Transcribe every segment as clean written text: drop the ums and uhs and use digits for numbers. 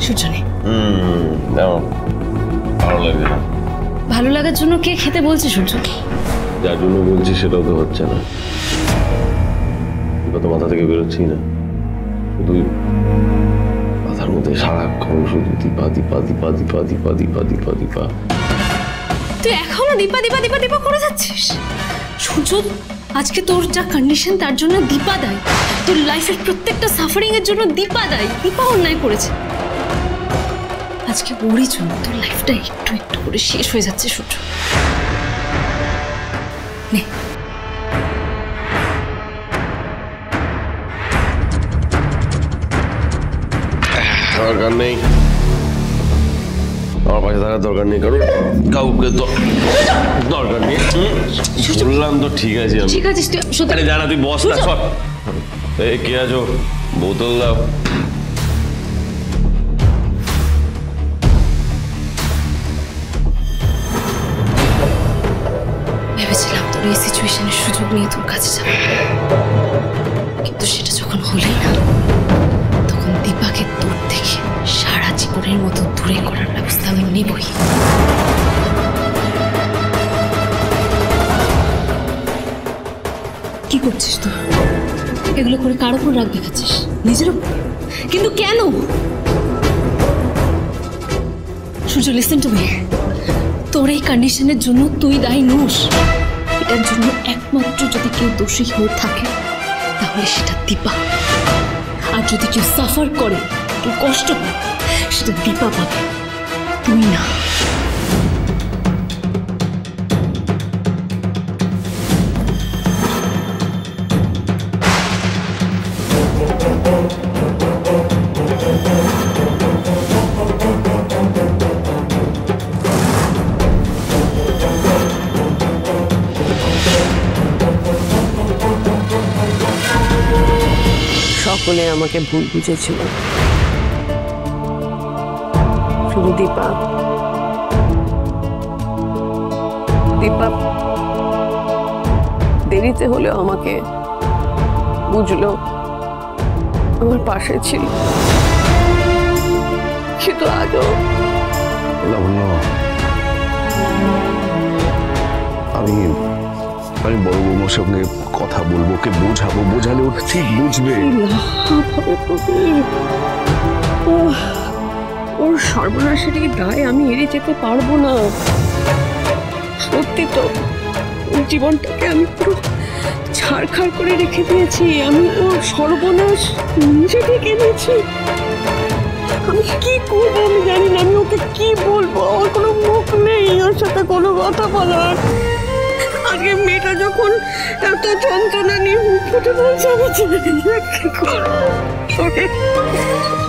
সূর্যনি ভালো লাগে না। ভালো লাগার জন্য কে খেতে বলছে সূর্য? যার জন্য বলছি সেটাও তো হচ্ছে না। দীপা তো মাথা থেকে বেরোচ্ছেই না, শুধু মাথার মধ্যে সারাক্ষণ শুধু দীপা দীপা দীপা দীপা দীপা দীপা দীপা দীপা। তুই এখনো দীপা দীপা দীপা দীপা করে যাচ্ছিস? সূর্য, আজকে তোর যা কন্ডিশন তার জন্য দীপা দায়ী। তোর লাইফের প্রত্যেকটা সাফারিং এর জন্য দীপা দায়ী। দীপা অন্যায় করেছে। আজকে ওরই জন্য তোর লাইফটা একটু একটু করে শেষ হয়ে যাচ্ছে সূর্য। নে, দরকার নেই, আমার পাশে থাকার দরকার নেই, কারণ কাউকে দরকার নেই। বললাম তো ঠিক আছে। ঠিক আছে আরে জানা তুই বস না, সব এই কে আছো? বোতল দাও। ভেবেছিলাম তোর এই সিচুয়েশনের সুযোগ নিয়ে তোর কাছে যাবো, কিন্তু সেটা যখন হলোই না, তখন দীপাকে তোর থেকে সারা জীবনের মতো দূরে করার ব্যবস্থা আমি নেবই। কি করছিস তুই? এগুলো করে কার উপর রাগ দেখাচ্ছিস? নিজের উপর? কিন্তু কেন? সূর্য, লিসেন টু মি। তোর এই কন্ডিশনের জন্য তুই দায়ী নোস। এটার জন্য একমাত্র যদি কেউ দোষী হয়ে থাকে তাহলে সেটা দীপা। আর যদি কেউ সাফার করে, কেউ কষ্ট পায়, সেটা দীপা পাবে, তুই না। সকলে আমাকে ভুল বুঝেছিল, শুধু দীপা। দীপা দেরিতে হলেও আমাকে বুঝলো, আমার পাশে ছিল। কিন্তু আজও আমি বড় বৌমার সঙ্গে কথা বলবো, ওকে বোঝাবো, বোঝালে ও ঠিক বুঝবে। ওর সর্বনাশের দায় আমি এড়িয়ে যেতে পারবো না। সত্যি তো, জীবনটাকে আমি পুরো ছাড়খাড় করে রেখে দিয়েছি। আমি ওর সর্বনাশ নিজে ডেকে নিয়েছি। আমি কি করবো আমি জানি না। আমি ওকে কি বলবো? আমার কোনো মুখ নেই ওর সাথে কোনো কথা বলার। আজকে মেয়েটা যখন এত যন্ত্রণা নিয়ে মুখ ফুটে বলছে, আমি কি করবো?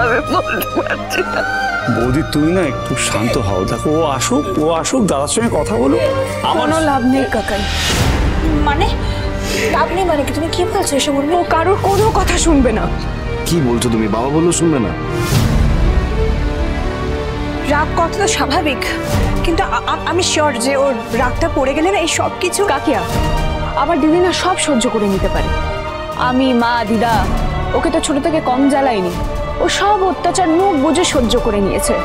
আমি বলতে পারছি না। বৌদি তুমি না একটু শান্ত হও। দেখো ও আসুক দাদার সঙ্গে কথা বলো। কোনো লাভ নেই কাকাই। মানে লাভ নেই মানে কি? তুমি কি বলছো এসব? ও কারোর কোনো কথা শুনবে না। কি বলছো তুমি? বাবা বললো শুনবে না? রাগ কত তো স্বাভাবিক, কিন্তু আমি শিওর যে ওর রাগটা পড়ে গেলে না এই সব কিছু। কাকিয়া, আবার দিদি না সব সহ্য করে নিতে পারে। আমি, মা, দিদা ওকে তো ছোট থেকে কম জ্বালাইনি। ও সব অত্যাচার মুখ বুঝে সহ্য করে নিয়েছে।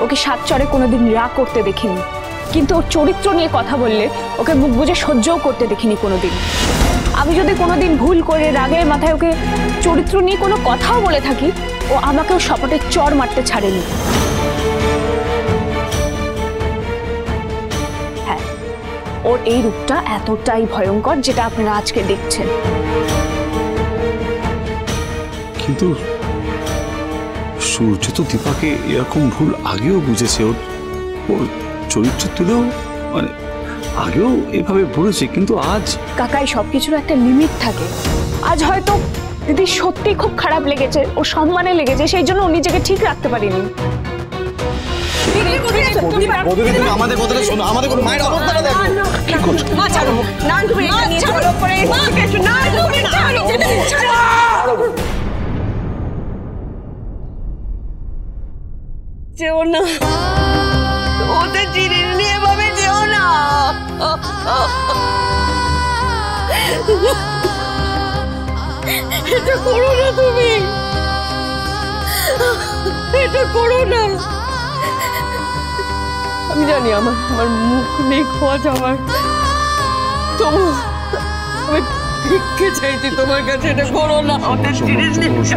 ওকে সাত চরে কোনোদিন রাগ করতে দেখিনি, কিন্তু ওর চরিত্র নিয়ে কথা বললে ওকে মুখ বুঝে সহ্যও করতে দেখিনি কোনোদিন। আমি যদি কোনোদিন ভুল করে রাগের মাথায় ওকে চরিত্র নিয়ে কোনো কথাও বলে থাকি, ও আমাকেও সপটে চর মারতে ছাড়েনি। হ্যাঁ, ওর এই রূপটা এতটাই ভয়ঙ্কর যেটা আপনারা আজকে দেখছেন। কিন্তু সূর্য তো দীপাকে এরকম ভুল আগেও বুঝেছে। ওর চরিত্র তুলেও মানে আগেও এভাবে বলেছে, কিন্তু আজ কাকাই সবকিছুর একটা লিমিট থাকে। আজ হয়তো দিদি সত্যি খুব খারাপ লেগেছে, ও সম্মানে লেগেছে, সেই জন্য ও নিজেকে ঠিক রাখতে পারেনি। আমাদের কথাটা শোনো, আমাদের কোনো মায়ের অবস্থাটা দেখো। কি করছো? মা ছাড়ো না, তুমি এটা নিয়ে চলো পরে কিছু না, তুমি ছাড়ো, ছাড়ো। যেও না, ওদের জিনিস নিয়ে ভাবে যেও না। এটা করো না তুমি, এটা করো না। আমি জানি আমার আমার মুখ নেই খোয়া যাওয়ার, তবু আমি ভিক্ষে চাইছি তোমার কাছে, এটা করো না। ওদের জিনিস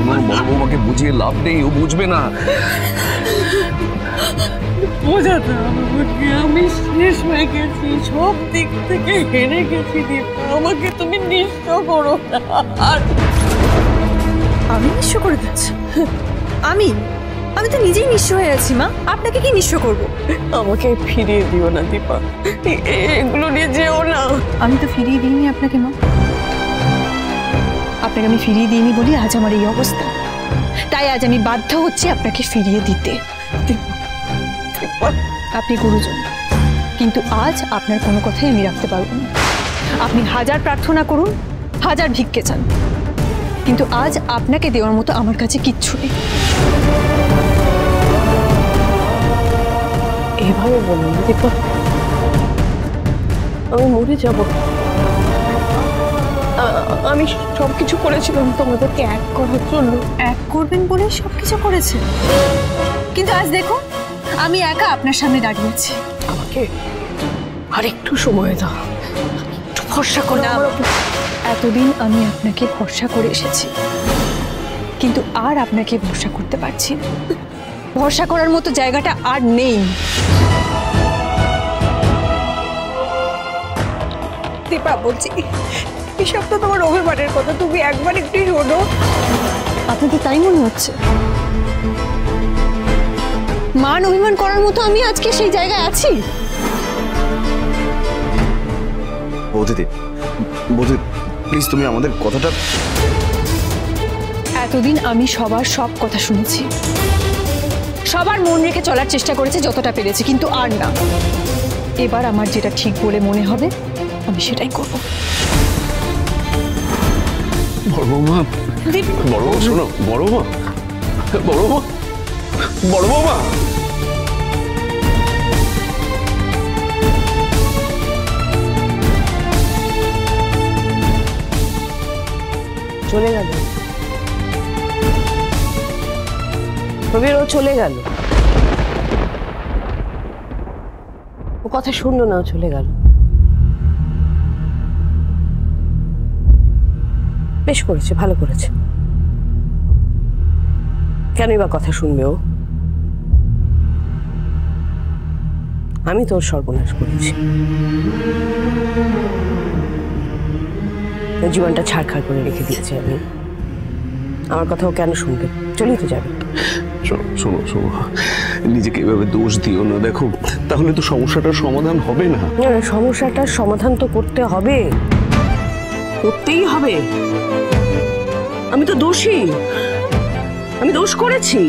বড় বৌমাকে বুঝিয়ে লাভ নেই, ও বুঝবে না। বোঝাতে আমাকে, আমি শেষ হয়ে গেছি, সব দিক থেকে হেরে গেছি দীপা, আমাকে তুমি নিঃস্ব করো না। আর আমি নিঃস্ব করে দিচ্ছি? আমি আমি তো নিজেই নিঃস্ব হয়ে আছি মা, আপনাকে কি নিঃস্ব করব? আমাকে ফিরিয়ে দিও না দীপা, এগুলো নিয়ে যেও না। আমি তো ফিরিয়ে দিইনি আপনাকে মা, আপনাকে আমি ফিরিয়ে দিইনি বলি আজ আমার এই অবস্থা। তাই আজ আমি বাধ্য হচ্ছি আপনাকে ফিরিয়ে দিতে। আপনি গুরুজন, কিন্তু আজ আপনার কোনো কথাই আমি রাখতে পারবো না। আপনি হাজার প্রার্থনা করুন, হাজার ভিক্ষে চান, কিন্তু আজ আপনাকে দেওয়ার মতো আমার কাছে কিচ্ছু নেই। এভাবে বলুন দীপা, আমি মরে যাব। আমি সবকিছু করেছিলাম তোমাদেরকে এক করার জন্য। এক করবেন বলে সবকিছু করেছে, কিন্তু আজ দেখো আমি একা আপনার সামনে দাঁড়িয়েছি। আমাকে আর একটু সময় দাও, একটু ভরসা করো আমার উপর। এতদিন আমি আপনাকে ভরসা করে এসেছি, কিন্তু আর আপনাকে ভরসা করতে পারছি না। ভরসা করার মতো জায়গাটা আর নেই। দীপা বলছি, এসব তো তোমার অভিমানের কথা, তুমি একবার একটু শোনো। আপনাদের তাই মনে হচ্ছে? মান অভিমান করার মতো আমি আজকে সেই জায়গায় আছি? বৌদিদি, বৌদি প্লিজ তুমি আমাদের কথাটা। এতদিন আমি সবার সব কথা শুনেছি, সবার মন রেখে চলার চেষ্টা করেছি যতটা পেরেছি, কিন্তু আর না। এবার আমার যেটা ঠিক বলে মনে হবে আমি সেটাই করব। বড় বৌমা, বড় বৌমা শোনো, বড় বৌমা, বড় বৌমা, বড় বৌমা। চলে গেল প্রবীর, ও চলে গেল। ও কথা শুনলো না, ও চলে গেল। বেশ করেছে, ভালো করেছে। কেনই বা কথা শুনবে ও? আমি তোর সর্বনাশ করেছি, জীবনটা ছাড়খাড় করে রেখে দিয়েছি আমি। আমার কথাও কেন শুনবে? চলেই তো যাবে। শোনো শোনো শোনো, নিজেকে এভাবে দোষ দিও না। দেখো, তাহলে তো সমস্যাটার সমাধান হবে না। সমস্যাটার সমাধান তো করতে হবে, করতেই হবে। আমি তো দোষী, আমি দোষ করেছি,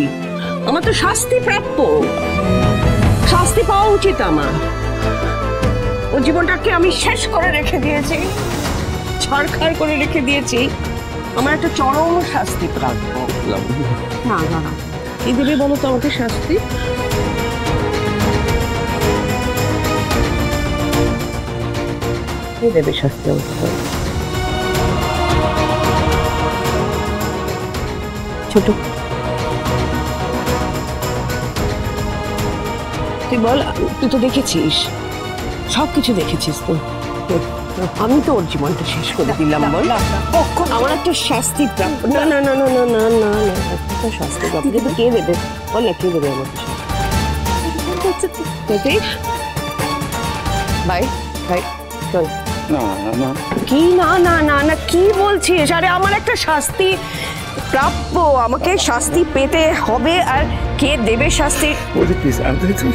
আমার তো শাস্তি প্রাপ্য, শাস্তি পাওয়া উচিত আমার। ও জীবনটাকে আমি শেষ করে রেখে দিয়েছি, ছাড়খাড় করে রেখে দিয়েছি, আমার একটা চরম শাস্তি প্রাপ্য। না না না, কি দেবে বলো তো আমাকে শাস্তি? কি দেবে শাস্তি আমাকে? ছোট, তুই বল, তুই তো দেখেছিস, সবকিছু দেখেছিস তো। আমি তো ওর জীবনটা শেষ করে দিলাম, বল আমার একটা শাস্তি প্রাপ্য। না না না না না না না না, একটা শাস্তি প্রাপ্য। কিন্তু কে দেবে বল না, কে দেবে আমাকে? ভাই ভাই চল। কি না না না না, কি বলছিস? আরে আমার একটা শাস্তি প্রাপ্য, আমাকে শাস্তি পেতে হবে। আর কে দেবে শাস্তি? বৌদি প্লিজ, আমি তুমি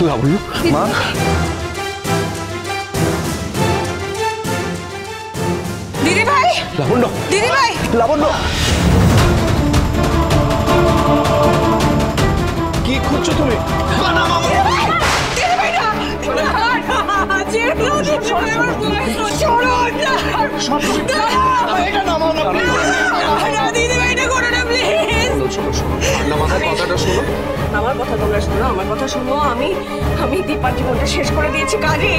লাবণ্য, মা, দিদি ভাই, লাবণ্য, দিদি ভাই, লাবণ্য কি খুঁজছো তুমি? আমার কথা তোমরা শোনো, আমার কথা শোনো। আমি দীপার জীবনটা শেষ করে দিয়েছি, কাজে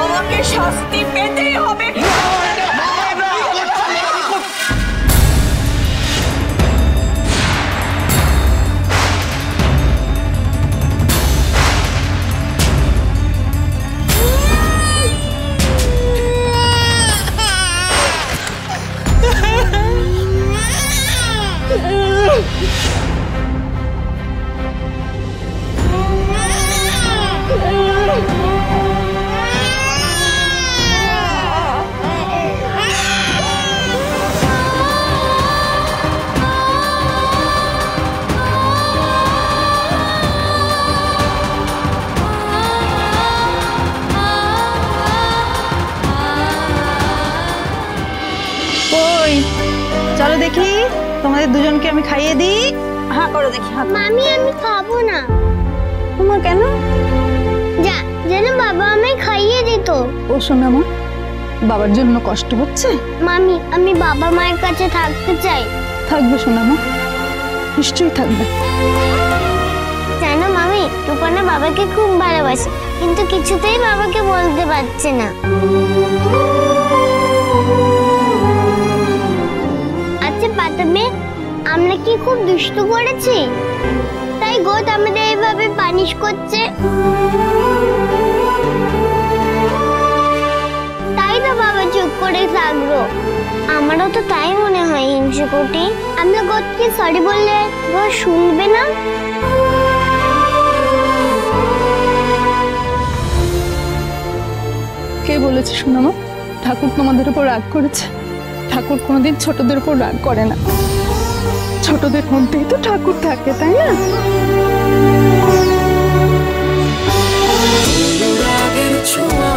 আমাকে শাস্তি পেতেই হবে। করো দেখি, তোমাদের দুজনকে আমি খাইয়ে দিই। হ্যাঁ করো দেখি। হ্যাঁ মামি আমি খাবো না। তোমার কেন? যা যেন বাবা আমায় খাইয়ে দিত। ও শোনা মা, বাবার জন্য কষ্ট হচ্ছে? মামি আমি বাবা মায়ের কাছে থাকতে চাই। থাকবে শোনা মা, নিশ্চয়ই থাকবে। জানো মামি, টুপানা বাবাকে খুব ভালোবাসে, কিন্তু কিছুতেই বাবাকে বলতে পারছে না। আচ্ছা পাতাবে, আমরা কি খুব দুষ্টু করেছি তাই গোদ আমাদের এইভাবে পানিশ করছে? তাই তো বাবা চুপ করে থাকলো। আমারও তো তাই মনে হয় হিংসুকুটি। আমরা গোদকে সরি বললে গোদ শুনবে না। কে বলেছে শোনা মা ঠাকুর তোমাদের উপর রাগ করেছে? ঠাকুর কোনোদিন ছোটদের উপর রাগ করে না। ছোটদের মধ্যেই তো ঠাকুর থাকে, তাই না? ছোঁয়া